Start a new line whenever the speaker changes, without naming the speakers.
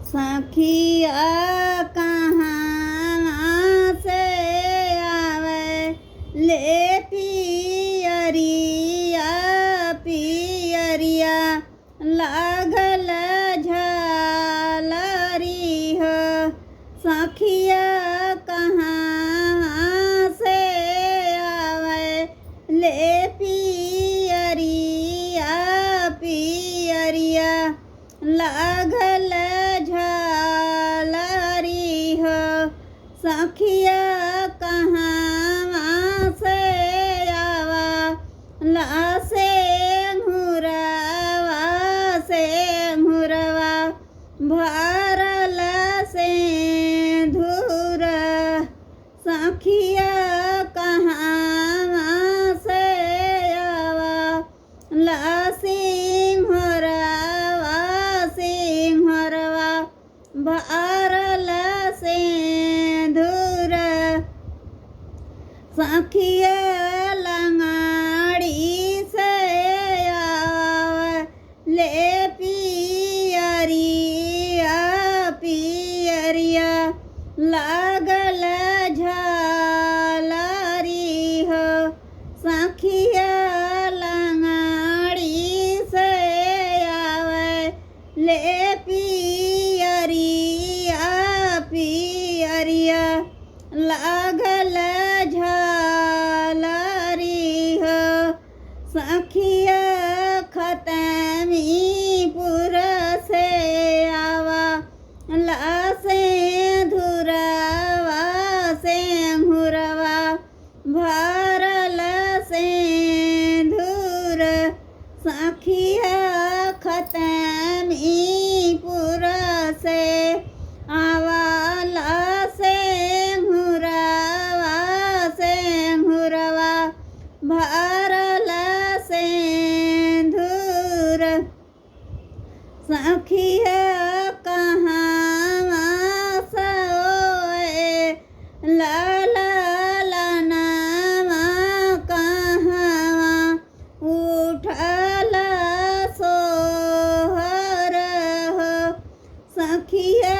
सखिया कहाँ से आवे ले पियरिया पियरिया लागल झालरी हो। सखिया कहाँ से आवे ले पियरिया पियरिया लागल झालरी हो। सखिया कहाँ से आवा लासे घुरवा भरल से धुर। सखिया कहाँ से आवा लासे सिंहरवा भरल से धुर। सखिया लंगाड़ी से आवे ले पियरिया पियरिया लागल झालरी हो। सखिया लंगाड़ी से आवे ले पियरिया पियरिया लागल झालरी हो। सखिया खतमीपुर से आवा लासे धुरवा से घुरवा भरल से धुर। सखिया खतमीपुर से आवा लासे घुरवा भरल से धुर। सखिया कहाँ सोए ललनवा कहाँ उठल सोहर हो। सखिया